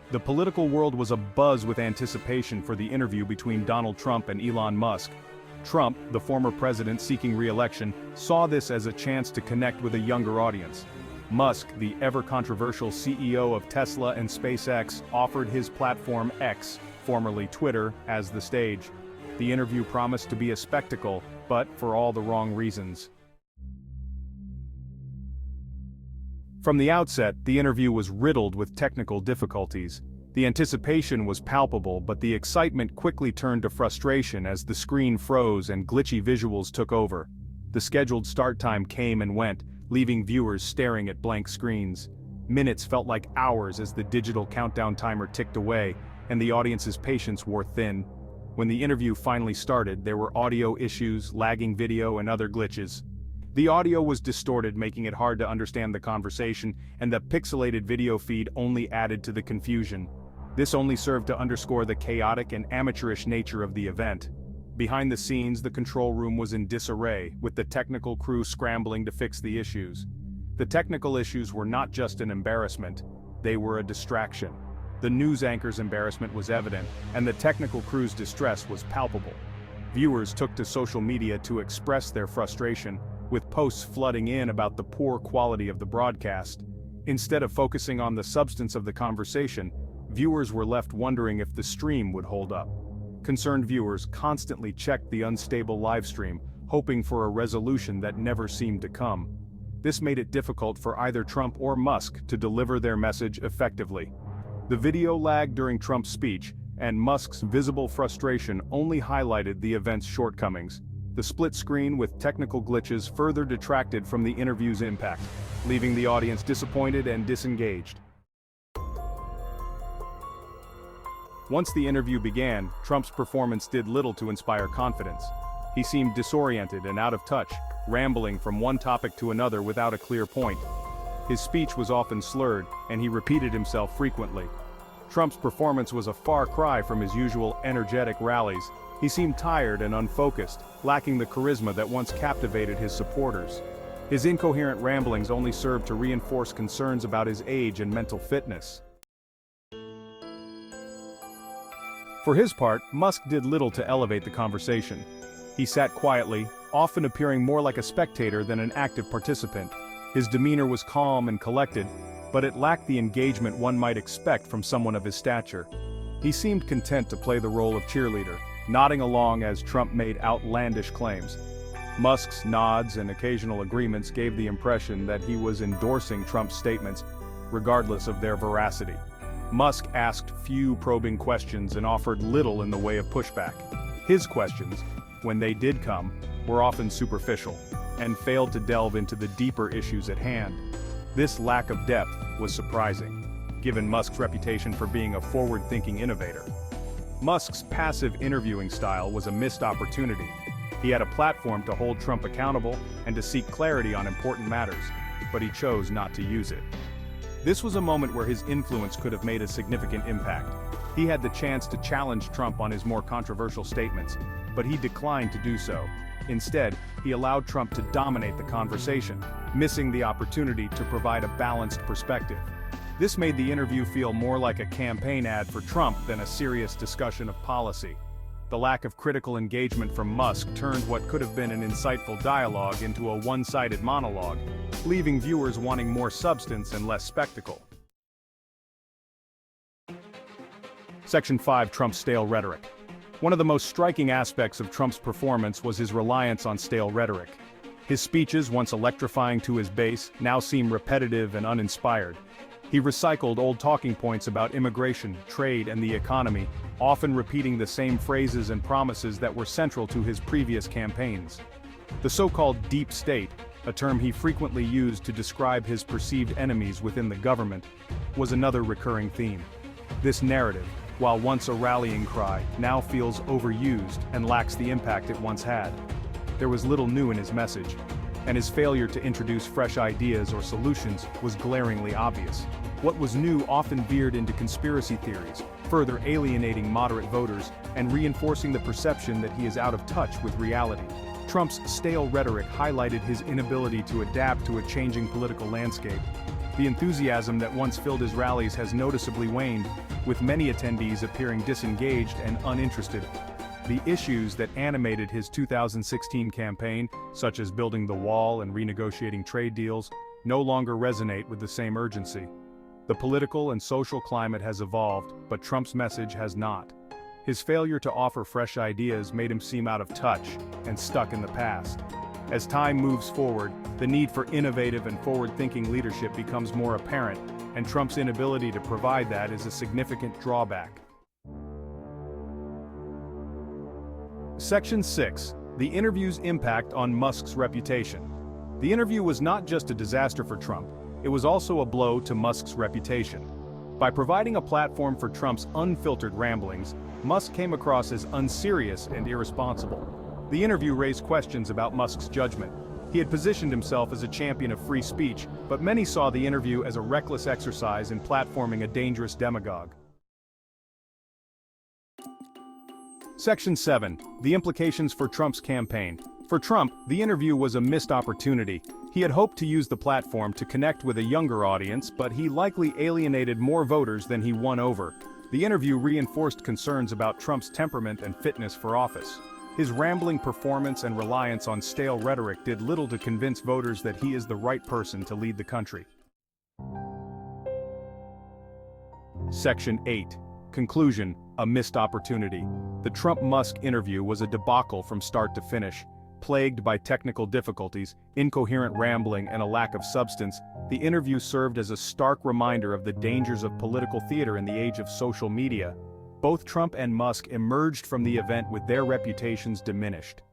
The political world was abuzz with anticipation for the interview between Donald Trump and Elon Musk. Trump, the former president seeking re-election, saw this as a chance to connect with a younger audience. Musk, the ever-controversial CEO of Tesla and SpaceX, offered his platform X, formerly Twitter, as the stage. The interview promised to be a spectacle, but for all the wrong reasons. From the outset, the interview was riddled with technical difficulties. The anticipation was palpable, but the excitement quickly turned to frustration as the screen froze and glitchy visuals took over. The scheduled start time came and went, leaving viewers staring at blank screens. Minutes felt like hours as the digital countdown timer ticked away, and the audience's patience wore thin. When the interview finally started, there were audio issues, lagging video, and other glitches. The audio was distorted, making it hard to understand the conversation, and the pixelated video feed only added to the confusion. This only served to underscore the chaotic and amateurish nature of the event. Behind the scenes, the control room was in disarray, with the technical crew scrambling to fix the issues. The technical issues were not just an embarrassment, they were a distraction. The news anchor's embarrassment was evident, and the technical crew's distress was palpable. Viewers took to social media to express their frustration, with posts flooding in about the poor quality of the broadcast. Instead of focusing on the substance of the conversation, viewers were left wondering if the stream would hold up. Concerned viewers constantly checked the unstable livestream, hoping for a resolution that never seemed to come. This made it difficult for either Trump or Musk to deliver their message effectively. The video lag during Trump's speech, and Musk's visible frustration only highlighted the event's shortcomings. The split screen with technical glitches further detracted from the interview's impact, leaving the audience disappointed and disengaged. Once the interview began, Trump's performance did little to inspire confidence. He seemed disoriented and out of touch, rambling from one topic to another without a clear point. His speech was often slurred, and he repeated himself frequently. Trump's performance was a far cry from his usual energetic rallies. He seemed tired and unfocused, lacking the charisma that once captivated his supporters. His incoherent ramblings only served to reinforce concerns about his age and mental fitness. For his part, Musk did little to elevate the conversation. He sat quietly, often appearing more like a spectator than an active participant. His demeanor was calm and collected, but it lacked the engagement one might expect from someone of his stature. He seemed content to play the role of cheerleader, nodding along as Trump made outlandish claims. Musk's nods and occasional agreements gave the impression that he was endorsing Trump's statements, regardless of their veracity. Musk asked few probing questions and offered little in the way of pushback. His questions, when they did come, were often superficial, and failed to delve into the deeper issues at hand. This lack of depth was surprising, given Musk's reputation for being a forward-thinking innovator. Musk's passive interviewing style was a missed opportunity. He had a platform to hold Trump accountable and to seek clarity on important matters, but he chose not to use it. This was a moment where his influence could have made a significant impact. He had the chance to challenge Trump on his more controversial statements, but he declined to do so. Instead, he allowed Trump to dominate the conversation, missing the opportunity to provide a balanced perspective. This made the interview feel more like a campaign ad for Trump than a serious discussion of policy. The lack of critical engagement from Musk turned what could have been an insightful dialogue into a one-sided monologue, leaving viewers wanting more substance and less spectacle. Section 5. Trump's stale rhetoric. One of the most striking aspects of Trump's performance was his reliance on stale rhetoric. His speeches, once electrifying to his base, now seem repetitive and uninspired. He recycled old talking points about immigration, trade, and the economy, often repeating the same phrases and promises that were central to his previous campaigns. The so-called deep state, a term he frequently used to describe his perceived enemies within the government, was another recurring theme. This narrative, while once a rallying cry, now feels overused and lacks the impact it once had. There was little new in his message, and his failure to introduce fresh ideas or solutions was glaringly obvious. What was new often veered into conspiracy theories, further alienating moderate voters and reinforcing the perception that he is out of touch with reality. Trump's stale rhetoric highlighted his inability to adapt to a changing political landscape. The enthusiasm that once filled his rallies has noticeably waned, with many attendees appearing disengaged and uninterested. The issues that animated his 2016 campaign, such as building the wall and renegotiating trade deals, no longer resonate with the same urgency. The political and social climate has evolved, but Trump's message has not. His failure to offer fresh ideas made him seem out of touch and stuck in the past. As time moves forward, the need for innovative and forward-thinking leadership becomes more apparent, and Trump's inability to provide that is a significant drawback. Section 6. The interview's impact on Musk's reputation. The interview was not just a disaster for Trump, it was also a blow to Musk's reputation. By providing a platform for Trump's unfiltered ramblings, Musk came across as unserious and irresponsible. The interview raised questions about Musk's judgment. He had positioned himself as a champion of free speech, but many saw the interview as a reckless exercise in platforming a dangerous demagogue. Section 7. The implications for Trump's campaign. For Trump, the interview was a missed opportunity. He had hoped to use the platform to connect with a younger audience, but he likely alienated more voters than he won over. The interview reinforced concerns about Trump's temperament and fitness for office. His rambling performance and reliance on stale rhetoric did little to convince voters that he is the right person to lead the country. Section 8. Conclusion. A missed opportunity. The Trump-Musk interview was a debacle from start to finish. Plagued by technical difficulties, incoherent rambling, and a lack of substance, the interview served as a stark reminder of the dangers of political theater in the age of social media. Both Trump and Musk emerged from the event with their reputations diminished.